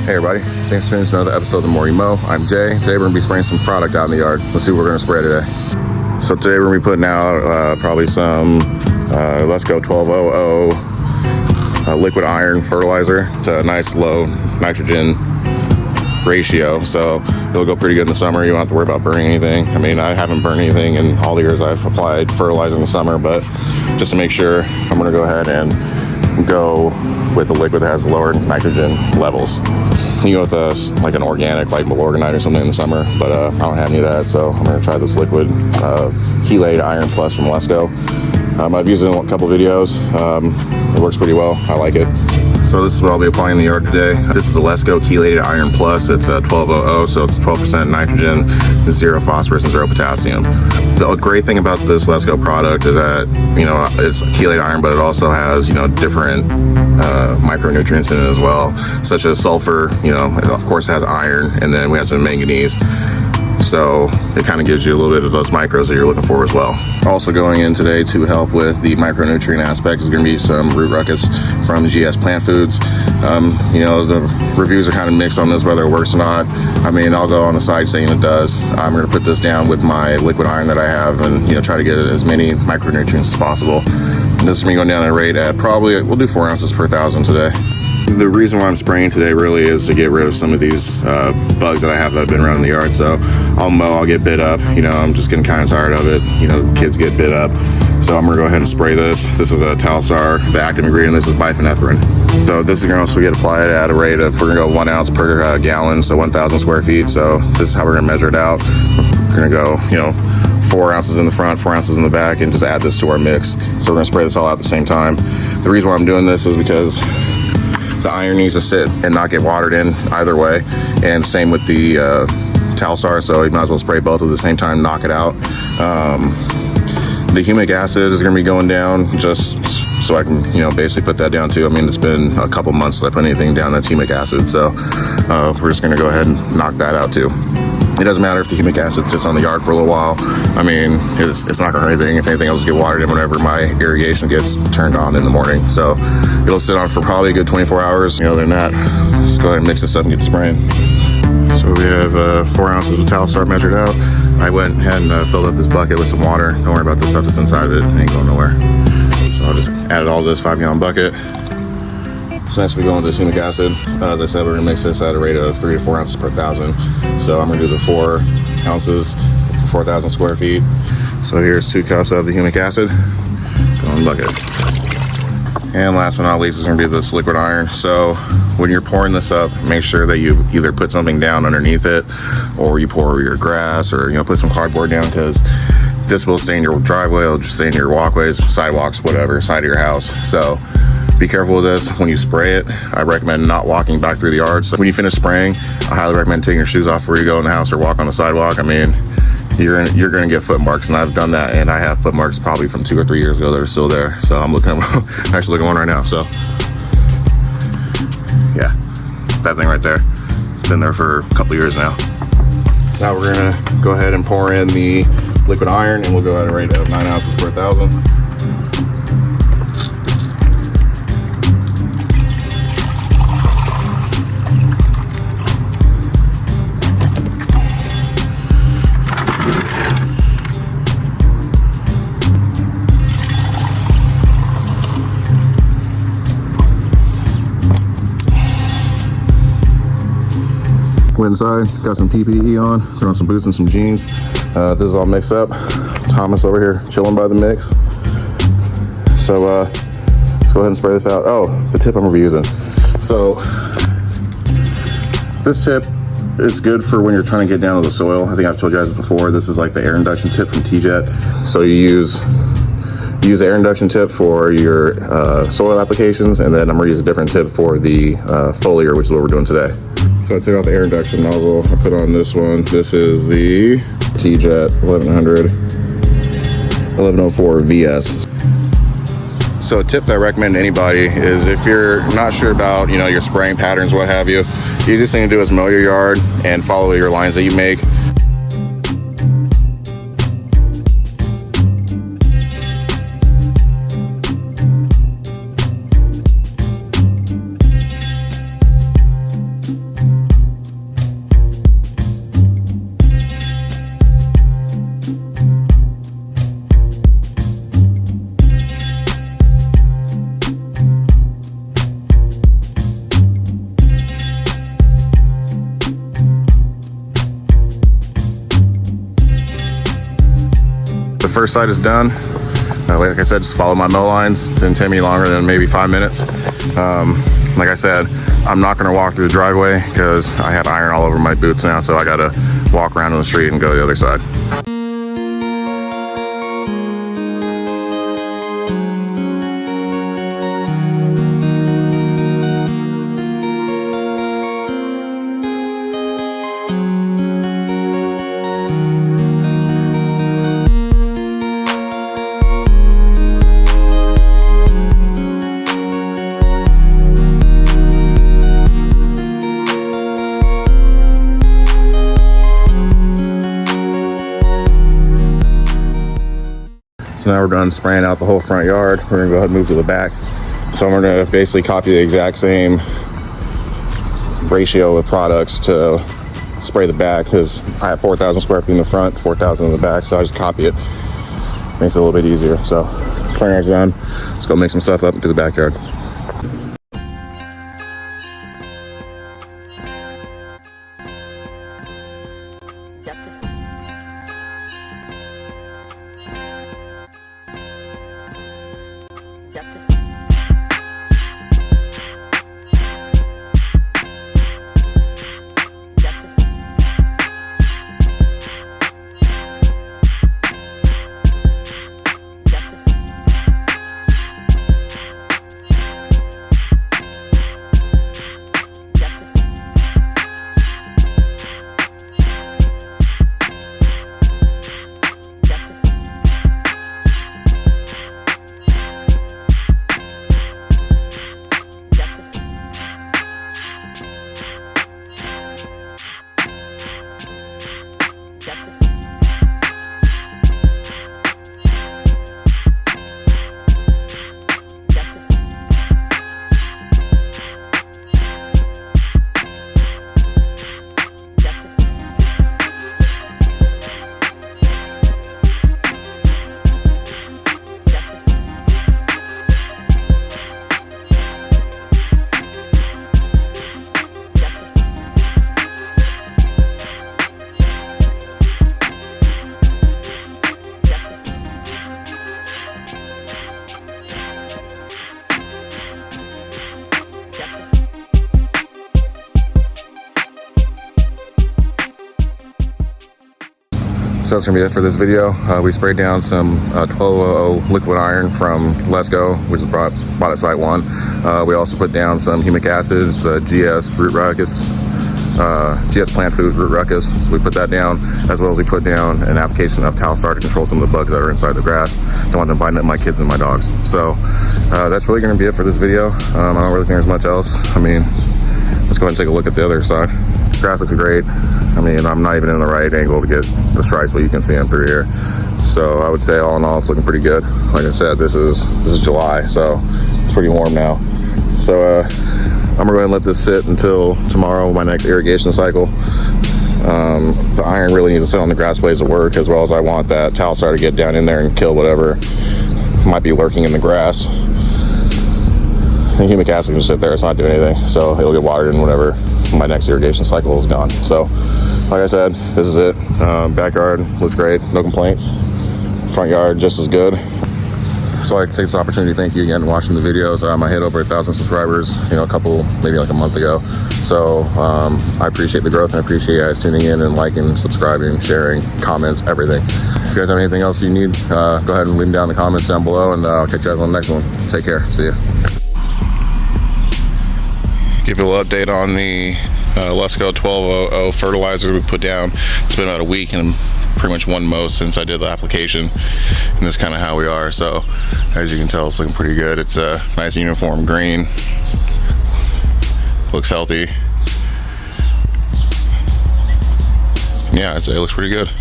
Hey everybody, thanks for tuning in to another episode of The More You Mow. I'm Jay. Today we're going to be spraying some product out in the yard. Let's see what we're going to spray today. So today we're going to be putting out probably some Lesco 1200 liquid iron fertilizer. It's a nice low nitrogen ratio, so it'll go pretty good in the summer. You don't have to worry about burning anything. I mean, I haven't burned anything in all the years I've applied fertilizer in the summer, but just to make sure, I'm going to go ahead and go with a liquid that has lower nitrogen levels. You go with like an organic, like Milorganite or something in the summer, but I don't have any of that, so I'm going to try this liquid chelated iron plus from Lesco. I've used it in a couple videos. It works pretty well. I like it. So this is what I'll be applying in the yard today. This is a Lesco chelated iron plus. It's a 1200, so it's 12% nitrogen, 0 phosphorus, and 0 potassium. The great thing about this Lesco product is that, you know, it's chelated iron, but it also has, you know, different micronutrients in it as well, such as sulfur. You know, it of course has iron, and then we have some manganese. So it kind of gives you a little bit of those micros that you're looking for as well. Also going in today to help with the micronutrient aspect is going to be some root ruckus from GS Plant Foods. You know, the reviews are kind of mixed on this, whether it works or not. I mean, I'll go on the side saying it does. I'm going to put this down with my liquid iron that I have and, you know, try to get as many micronutrients as possible. This is going to be going down at a rate at probably, we'll do 4 ounces per 1,000 today. The reason why I'm spraying today really is to get rid of some of these bugs that I have that have been around in the yard. So I'll mow, I'll get bit up. You know, I'm just getting kind of tired of it. You know, kids get bit up. So I'm gonna go ahead and spray this. This is a Talstar. The active ingredient, this is biphenethrin. So this is gonna also get applied at a rate of, we're gonna go 1 ounce per gallon, so 1,000 square feet. So this is how we're gonna measure it out. We're gonna go, you know, 4 ounces in the front, 4 ounces in the back, and just add this to our mix. So we're gonna spray this all out at the same time. The reason why I'm doing this is because the iron needs to sit and not get watered in either way, and same with the Talstar, so you might as well spray both at the same time, knock it out. The humic acid is going to be going down just so I can, you know, basically put that down too. I mean, it's been a couple months since I put anything down that's humic acid, so we're just going to go ahead and knock that out too. It doesn't matter if the humic acid sits on the yard for a little while. I mean, it's not going to hurt anything. If anything, it'll just get watered in whenever my irrigation gets turned on in the morning. So it'll sit on for probably a good 24 hours. You know, other than that, just go ahead and mix this up and get to spraying. So we have 4 ounces of Talstar measured out. I went ahead and filled up this bucket with some water. Don't worry about the stuff that's inside of it. It ain't going nowhere. So I'll just add all this 5-gallon bucket. So next we go into this humic acid. As I said, we're gonna mix this at a rate of 3 to 4 ounces per 1,000. So I'm gonna do the 4 ounces for 4,000 square feet. So here's 2 cups of the humic acid. Go in the bucket. And last but not least is gonna be this liquid iron. So when you're pouring this up, make sure that you either put something down underneath it, or you pour your grass, or, you know, put some cardboard down, because this will stay in your driveway, it'll just stay in your walkways, sidewalks, whatever, side of your house. So be careful with this when you spray it. I recommend not walking back through the yard. So when you finish spraying, I highly recommend taking your shoes off before you go in the house or walk on the sidewalk. I mean, you're gonna get foot marks, and I've done that, and I have foot marks probably from 2 or 3 years ago that are still there. So I'm looking at, actually looking at one right now. So yeah, that thing right there, it's been there for a couple years now. Now we're gonna go ahead and pour in the liquid iron, and we'll go at a rate of 9 ounces per 1,000. Went inside, got some PPE on, throw on some boots and some jeans. This is all mixed up. Thomas over here chilling by the mix. So let's go ahead and spray this out. Oh, the tip I'm gonna be using. So this tip is good for when you're trying to get down to the soil. I think I've told you guys before, this is like the air induction tip from T-Jet. So you use the air induction tip for your soil applications, and then I'm gonna use a different tip for the foliar, which is what we're doing today. So I took out the air induction nozzle, I put on this one. This is the T-Jet 1104 VS. So a tip that I recommend to anybody is, if you're not sure about, you know, your spraying patterns, what have you, the easiest thing to do is mow your yard and follow your lines that you make. first side is done. Like I said, just follow my mow lines. It didn't take me longer than maybe 5 minutes. Like I said, I'm not gonna walk through the driveway because I have iron all over my boots now, so I gotta walk around on the street and go to the other side. So now we're done spraying out the whole front yard. We're gonna go ahead and move to the back. So I'm gonna basically copy the exact same ratio of products to spray the back, because I have 4,000 square feet in the front, 4,000 in the back, so I just copy it. Makes it a little bit easier. So front yard's done. Let's go make some stuff up into the backyard. So that's gonna be it for this video. We sprayed down some 1200 liquid iron from Lesco, which is bought at Site 1. We also put down some humic acids, GS root ruckus, GS plant food root ruckus. So we put that down, as well as we put down an application of Talstar to control some of the bugs that are inside the grass. Don't want them biting up my kids and my dogs. So that's really gonna be it for this video. I don't really think there's much else. I mean, let's go ahead and take a look at the other side. Grass looks great. I mean, I'm not even in the right angle to get the stripes, but you can see them through here. So I would say all in all, it's looking pretty good. Like I said, this is July, so it's pretty warm now. So I'm gonna go ahead and let this sit until tomorrow, my next irrigation cycle. The iron really needs to sit on the grass blades to work, as well as I want that Talstar to get down in there and kill whatever might be lurking in the grass. The humic acid can sit there, it's not doing anything, so it'll get watered in whenever my next irrigation cycle is gone. So like I said, this is it. Backyard looks great, no complaints. Front yard just as good. So I'd like to take this opportunity to thank you again for watching the videos. I hit over 1,000 subscribers, a couple, maybe like a month ago. So I appreciate the growth, and I appreciate you guys tuning in and liking, subscribing, sharing, comments, everything. If you guys have anything else you need, go ahead and leave them down in the comments down below, and I'll catch you guys on the next one. Take care. See ya. Give you a little update on the Lesco 1200 fertilizer we put down. It's been about a week and pretty much one mow since I did the application, and this is kind of how we are. So as you can tell, it's looking pretty good. It's a nice uniform green, looks healthy. Yeah, I'd say it looks pretty good.